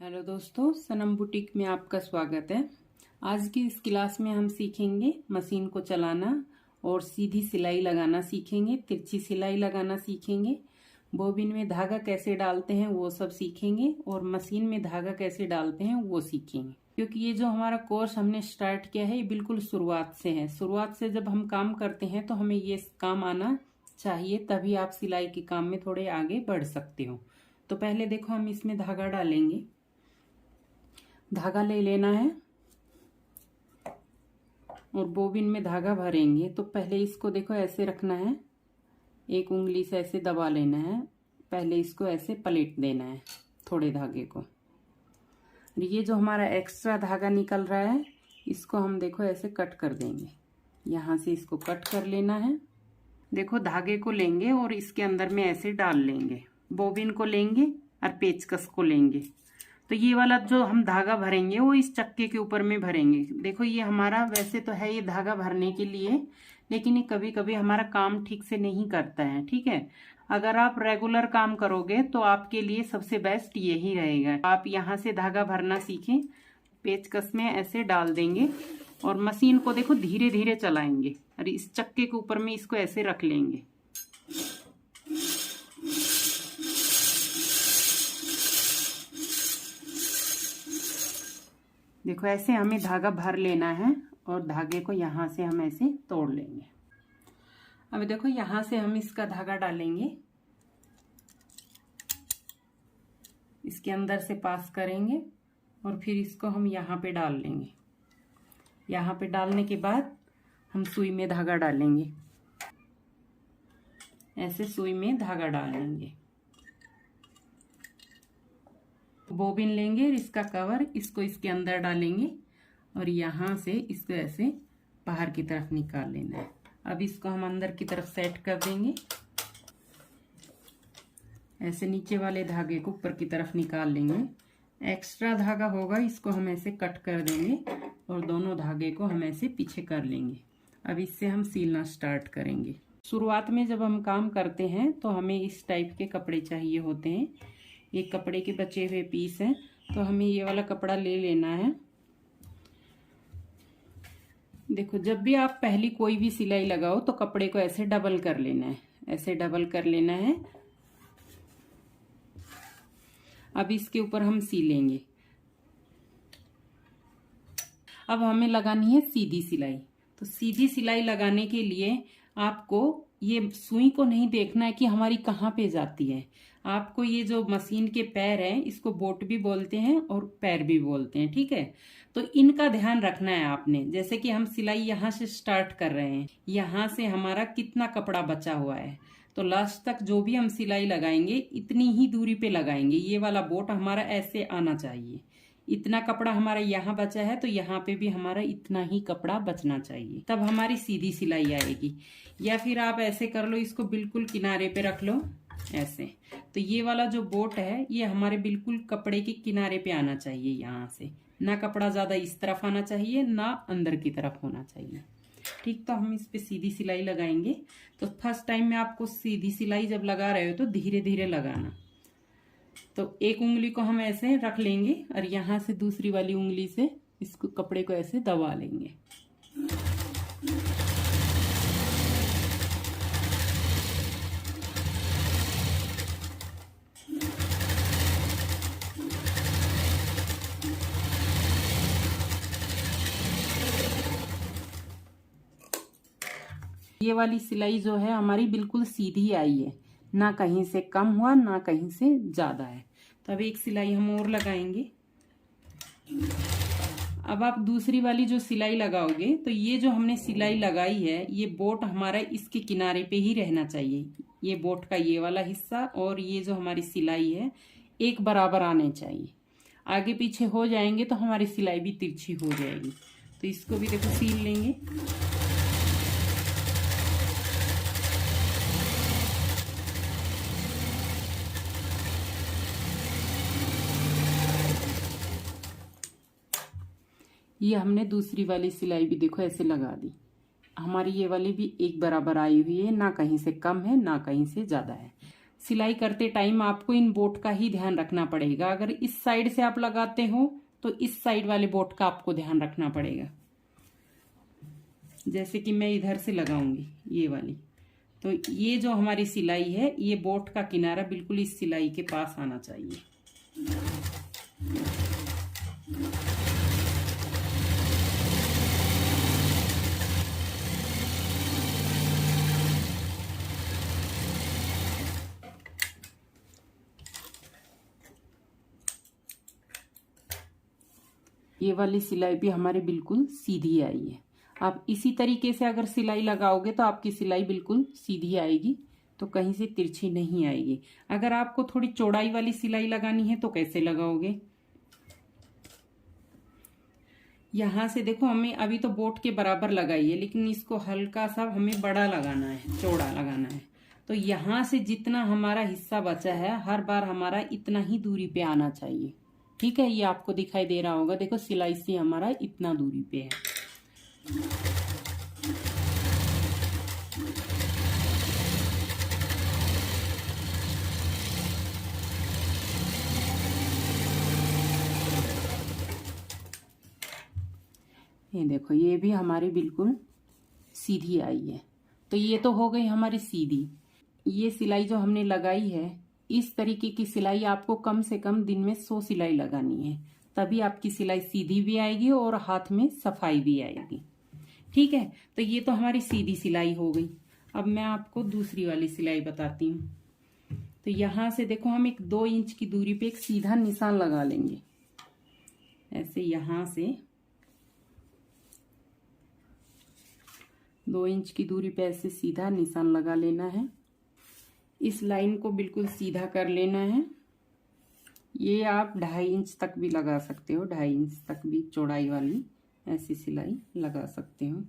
Hello दोस्तों, सनम boutique में आपका स्वागत है। आज की इस क्लास में हम सीखेंगे मशीन को चलाना और सीधी सिलाई लगाना सीखेंगे, तिरछी सिलाई लगाना सीखेंगे, बोबिन में धागा कैसे डालते हैं वो सब सीखेंगे और मशीन में धागा कैसे डालते हैं वो सीखेंगे। क्योंकि ये जो हमारा कोर्स हमने स्टार्ट किया है ये बिल्कुल शुरुआत से है। शुरुआत से जब हम काम करते हैं तो हमें ये काम आना चाहिए, तभी आप सिलाई के काम में थोड़े आगे बढ़ सकते हो। तो पहले देखो हम इसमें धागा डालेंगे। धागा ले लेना है और बोबिन में धागा भरेंगे। तो पहले इसको देखो ऐसे रखना है, एक उंगली से ऐसे दबा लेना है, पहले इसको ऐसे पलट देना है थोड़े धागे को। ये जो हमारा एक्स्ट्रा धागा निकल रहा है इसको हम देखो ऐसे कट कर देंगे, यहाँ से इसको कट कर लेना है। देखो धागे को लेंगे और इसके अंदर में ऐसे डाल लेंगे, बोबिन को लेंगे और पेचकस को लेंगे। तो ये वाला जो हम धागा भरेंगे वो इस चक्के के ऊपर में भरेंगे। देखो ये हमारा वैसे तो है ये धागा भरने के लिए, लेकिन ये कभी कभी हमारा काम ठीक से नहीं करता है। ठीक है, अगर आप रेगुलर काम करोगे तो आपके लिए सबसे बेस्ट यही रहेगा। आप यहाँ से धागा भरना सीखें, पेचकस में ऐसे डाल देंगे और मशीन को देखो धीरे धीरे चलाएंगे और इस चक्के के ऊपर में इसको ऐसे रख लेंगे। देखो ऐसे हमें धागा भर लेना है और धागे को यहाँ से हम ऐसे तोड़ लेंगे। अब देखो यहाँ से हम इसका धागा डालेंगे, इसके अंदर से पास करेंगे और फिर इसको हम यहाँ पे डाल लेंगे। यहाँ पे डालने के बाद हम सुई में धागा डालेंगे, ऐसे सुई में धागा डालेंगे। बोबिन लेंगे, इसका कवर इसको इसके अंदर डालेंगे और यहाँ से इसको ऐसे बाहर की तरफ निकाल लेना है। अब इसको हम अंदर की तरफ सेट कर देंगे, ऐसे नीचे वाले धागे को ऊपर की तरफ निकाल लेंगे। एक्स्ट्रा धागा होगा इसको हम ऐसे कट कर देंगे और दोनों धागे को हम ऐसे पीछे कर लेंगे। अब इससे हम सिलना स्टार्ट करेंगे। शुरुआत में जब हम काम करते हैं तो हमें इस टाइप के कपड़े चाहिए होते हैं। ये कपड़े के बचे हुए पीस हैं, तो हमें ये वाला कपड़ा ले लेना है। देखो जब भी आप पहली कोई भी सिलाई लगाओ तो कपड़े को ऐसे डबल कर लेना है, ऐसे डबल कर लेना है। अब इसके ऊपर हम सिलेंगे। अब हमें लगानी है सीधी सिलाई। तो सीधी सिलाई लगाने के लिए आपको ये सुई को नहीं देखना है कि हमारी कहाँ पे जाती है। आपको ये जो मशीन के पैर हैं इसको बोट भी बोलते हैं और पैर भी बोलते हैं। ठीक है, तो इनका ध्यान रखना है आपने। जैसे कि हम सिलाई यहाँ से स्टार्ट कर रहे हैं, यहाँ से हमारा कितना कपड़ा बचा हुआ है, तो लास्ट तक जो भी हम सिलाई लगाएंगे इतनी ही दूरी पे लगाएंगे। ये वाला बोट हमारा ऐसे आना चाहिए। इतना कपड़ा हमारा यहाँ बचा है तो यहाँ पे भी हमारा इतना ही कपड़ा बचना चाहिए, तब हमारी सीधी सिलाई आएगी। या फिर आप ऐसे कर लो, इसको बिल्कुल किनारे पे रख लो ऐसे। तो ये वाला जो बोट है ये हमारे बिल्कुल कपड़े के किनारे पे आना चाहिए। यहाँ से ना कपड़ा ज्यादा इस तरफ आना चाहिए ना अंदर की तरफ होना चाहिए। ठीक, तो हम इस पे सीधी सिलाई लगाएंगे। तो फर्स्ट टाइम में आपको सीधी सिलाई जब लगा रहे हो तो धीरे धीरे लगाना। तो एक उंगली को हम ऐसे रख लेंगे और यहाँ से दूसरी वाली उंगली से इसको कपड़े को ऐसे दबा लेंगे। ये वाली सिलाई जो है हमारी बिल्कुल सीधी आई है, ना कहीं से कम हुआ ना कहीं से ज्यादा है। तो अब एक सिलाई हम और लगाएंगे। अब आप दूसरी वाली जो सिलाई लगाओगे तो ये जो हमने सिलाई लगाई है ये बोट हमारा इसके किनारे पे ही रहना चाहिए। ये बोट का ये वाला हिस्सा और ये जो हमारी सिलाई है एक बराबर आने चाहिए। आगे पीछे हो जाएंगे तो हमारी सिलाई भी तिरछी हो जाएगी। तो इसको भी देखो सील लेंगे। ये हमने दूसरी वाली सिलाई भी देखो ऐसे लगा दी। हमारी ये वाली भी एक बराबर आई हुई है, ना कहीं से कम है ना कहीं से ज्यादा है। सिलाई करते टाइम आपको इन बोट का ही ध्यान रखना पड़ेगा। अगर इस साइड से आप लगाते हो तो इस साइड वाले बोट का आपको ध्यान रखना पड़ेगा। जैसे कि मैं इधर से लगाऊंगी ये वाली, तो ये जो हमारी सिलाई है, ये बोट का किनारा बिल्कुल इस सिलाई के पास आना चाहिए। ये वाली सिलाई भी हमारे बिल्कुल सीधी आई है। आप इसी तरीके से अगर सिलाई लगाओगे तो आपकी सिलाई बिल्कुल सीधी आएगी, तो कहीं से तिरछी नहीं आएगी। अगर आपको थोड़ी चौड़ाई वाली सिलाई लगानी है तो कैसे लगाओगे? यहाँ से देखो, हमें अभी तो बोट के बराबर लगाई है, लेकिन इसको हल्का सा हमें बड़ा लगाना है, चौड़ा लगाना है। तो यहाँ से जितना हमारा हिस्सा बचा है, हर बार हमारा इतना ही दूरी पे आना चाहिए। ठीक है, ये आपको दिखाई दे रहा होगा। देखो सिलाई से हमारा इतना दूरी पे है। ये देखो, ये भी हमारी बिल्कुल सीधी आई है। तो ये तो हो गई हमारी सीधी। ये सिलाई जो हमने लगाई है, इस तरीके की सिलाई आपको कम से कम दिन में 100 सिलाई लगानी है, तभी आपकी सिलाई सीधी भी आएगी और हाथ में सफाई भी आएगी। ठीक है, तो ये तो हमारी सीधी सिलाई हो गई। अब मैं आपको दूसरी वाली सिलाई बताती हूँ। तो यहां से देखो, हम एक 2 इंच की दूरी पे एक सीधा निशान लगा लेंगे। ऐसे यहां से 2 इंच की दूरी पे ऐसे सीधा निशान लगा लेना है। इस लाइन को बिल्कुल सीधा कर लेना है। ये आप 2.5 इंच तक भी लगा सकते हो, 2.5 इंच तक भी चौड़ाई वाली ऐसी सिलाई लगा सकते हो।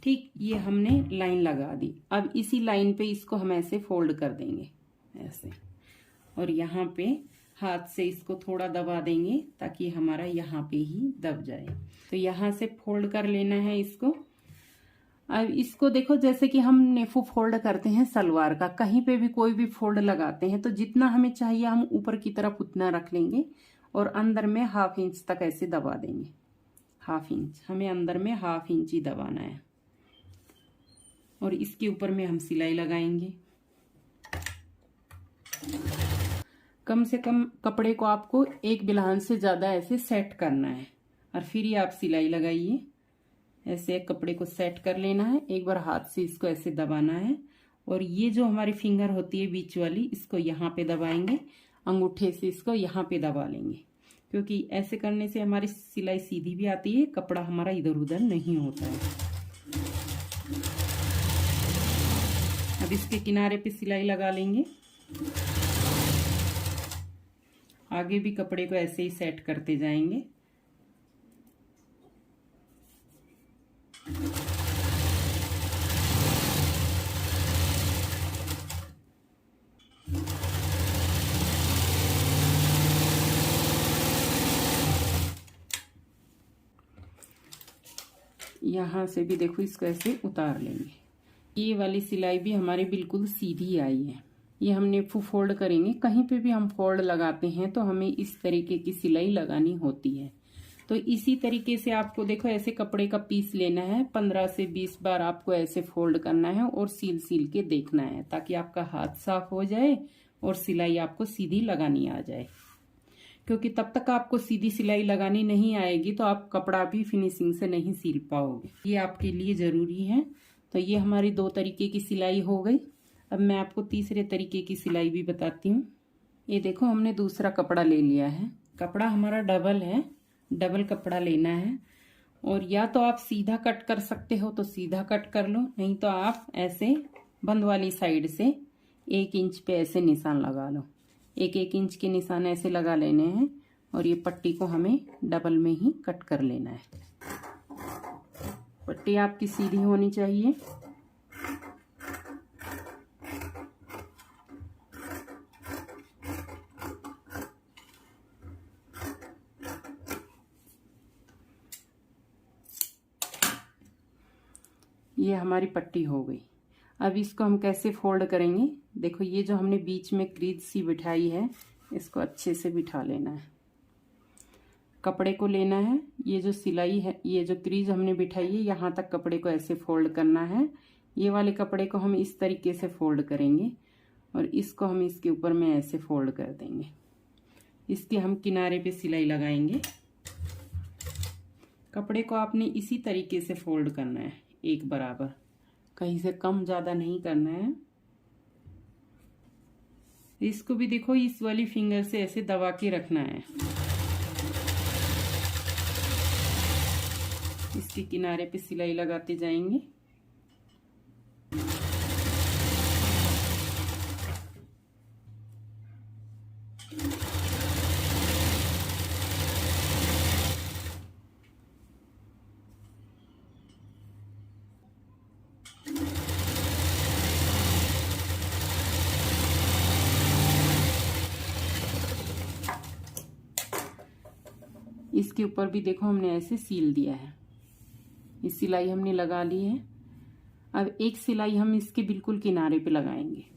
ठीक, ये हमने लाइन लगा दी। अब इसी लाइन पे इसको हम ऐसे फोल्ड कर देंगे ऐसे, और यहाँ पे हाथ से इसको थोड़ा दबा देंगे ताकि हमारा यहाँ पे ही दब जाए। तो यहाँ से फोल्ड कर लेना है इसको। अब इसको देखो, जैसे कि हम नेफू फोल्ड करते हैं सलवार का, कहीं पे भी कोई भी फोल्ड लगाते हैं तो जितना हमें चाहिए हम ऊपर की तरफ उतना रख लेंगे और अंदर में 1/2 इंच तक ऐसे दबा देंगे। 1/2 इंच, हमें अंदर में 1/2 इंच ही दबाना है और इसके ऊपर में हम सिलाई लगाएंगे। कम से कम कपड़े को आपको 1 बिलहान से ज्यादा ऐसे सेट करना है और फिर ही आप सिलाई लगाइए। ऐसे कपड़े को सेट कर लेना है, एक बार हाथ से इसको ऐसे दबाना है और ये जो हमारी फिंगर होती है बीच वाली, इसको यहाँ पे दबाएंगे, अंगूठे से इसको यहाँ पे दबा लेंगे, क्योंकि ऐसे करने से हमारी सिलाई सीधी भी आती है, कपड़ा हमारा इधर उधर नहीं होता है। अब इसके किनारे पे सिलाई लगा लेंगे। आगे भी कपड़े को ऐसे ही सेट करते जाएंगे। यहाँ से भी देखो, इसको ऐसे उतार लेंगे। ये वाली सिलाई भी हमारी बिल्कुल सीधी आई है। ये हमने फोल्ड करेंगे, कहीं पे भी हम फोल्ड लगाते हैं तो हमें इस तरीके की सिलाई लगानी होती है। तो इसी तरीके से आपको देखो, ऐसे कपड़े का पीस लेना है, 15 से 20 बार आपको ऐसे फोल्ड करना है और सील के देखना है, ताकि आपका हाथ साफ हो जाए और सिलाई आपको सीधी लगानी आ जाए। क्योंकि तब तक आपको सीधी सिलाई लगानी नहीं आएगी तो आप कपड़ा भी फिनिशिंग से नहीं सील पाओगे। ये आपके लिए जरूरी है। तो ये हमारी 2 तरीके की सिलाई हो गई। अब मैं आपको तीसरे तरीके की सिलाई भी बताती हूँ। ये देखो, हमने दूसरा कपड़ा ले लिया है। कपड़ा हमारा डबल है, डबल कपड़ा लेना है। और या तो आप सीधा कट कर सकते हो तो सीधा कट कर लो, नहीं तो आप ऐसे बंद वाली साइड से 1 इंच पे ऐसे निशान लगा लो। 1-1 इंच के निशान ऐसे लगा लेने हैं और ये पट्टी को हमें डबल में ही कट कर लेना है। पट्टी आपकी सीधी होनी चाहिए। ये हमारी पट्टी हो गई। अब इसको हम कैसे फोल्ड करेंगे, देखो ये जो हमने बीच में क्रीज सी बिठाई है इसको अच्छे से बिठा लेना है। कपड़े को लेना है, ये जो सिलाई है, ये जो क्रीज हमने बिठाई है यहाँ तक कपड़े को ऐसे फोल्ड करना है। ये वाले कपड़े को हम इस तरीके से फोल्ड करेंगे और इसको हम इसके ऊपर में ऐसे फोल्ड कर देंगे। इसके हम किनारे पे सिलाई लगाएंगे। कपड़े को आपने इसी तरीके से फोल्ड करना है, एक बराबर, कहीं से कम ज़्यादा नहीं करना है। इसको भी देखो इस वाली फिंगर से ऐसे दबा के रखना है। इसके किनारे पे सिलाई लगाते जाएंगे। इसके ऊपर भी देखो हमने ऐसे सील दिया है। ये सिलाई हमने लगा ली है। अब एक सिलाई हम इसके बिल्कुल किनारे पे लगाएंगे।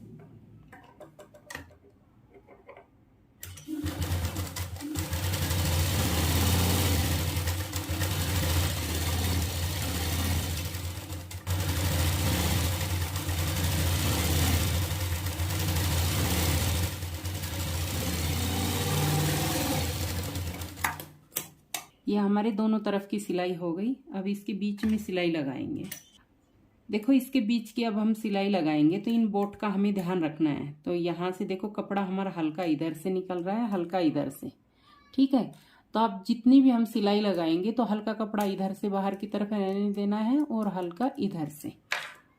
ये हमारे दोनों तरफ की सिलाई हो गई। अब इसके बीच में सिलाई लगाएंगे। देखो इसके बीच की अब हम सिलाई लगाएंगे तो इन बोट का हमें ध्यान रखना है। तो यहाँ से देखो कपड़ा हमारा हल्का इधर से निकल रहा है, हल्का इधर से, ठीक है। तो आप जितनी भी हम सिलाई लगाएंगे तो हल्का कपड़ा इधर से बाहर की तरफ रहने देना है और हल्का इधर से।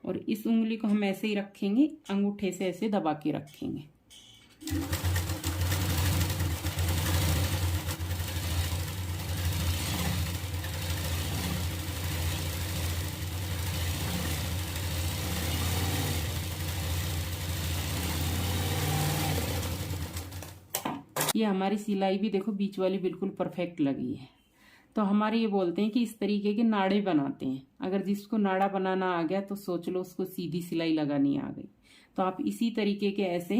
और इस उंगली को हम ऐसे ही रखेंगे, अंगूठे से ऐसे दबा के रखेंगे। ये हमारी सिलाई भी देखो बीच वाली बिल्कुल परफेक्ट लगी है। तो हमारे ये बोलते हैं कि इस तरीके के नाड़े बनाते हैं। अगर जिसको नाड़ा बनाना आ गया तो सोच लो उसको सीधी सिलाई लगानी आ गई। तो आप इसी तरीके के ऐसे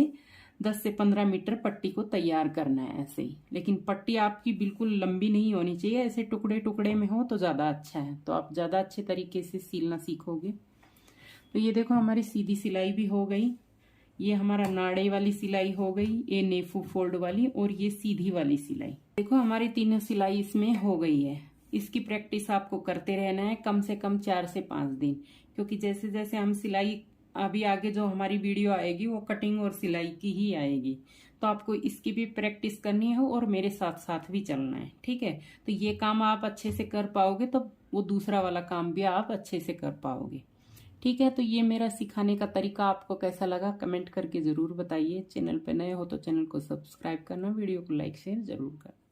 10 से 15 मीटर पट्टी को तैयार करना है ऐसे ही। लेकिन पट्टी आपकी बिल्कुल लंबी नहीं होनी चाहिए, ऐसे टुकड़े टुकड़े में हो तो ज़्यादा अच्छा है। तो आप ज़्यादा अच्छे तरीके से सिलना सीखोगे। तो ये देखो हमारी सीधी सिलाई भी हो गई। ये हमारा नाड़े वाली सिलाई हो गई, ये नेफू फोल्ड वाली, और ये सीधी वाली सिलाई। देखो हमारी तीनों सिलाई इसमें हो गई है। इसकी प्रैक्टिस आपको करते रहना है कम से कम 4 से 5 दिन, क्योंकि जैसे जैसे हम सिलाई, अभी आगे जो हमारी वीडियो आएगी वो कटिंग और सिलाई की ही आएगी। तो आपको इसकी भी प्रैक्टिस करनी है और मेरे साथ साथ भी चलना है, ठीक है। तो ये काम आप अच्छे से कर पाओगे तो वो दूसरा वाला काम भी आप अच्छे से कर पाओगे, ठीक है। तो ये मेरा सिखाने का तरीका आपको कैसा लगा कमेंट करके ज़रूर बताइए। चैनल पे नए हो तो चैनल को सब्सक्राइब करना, वीडियो को लाइक शेयर ज़रूर करना।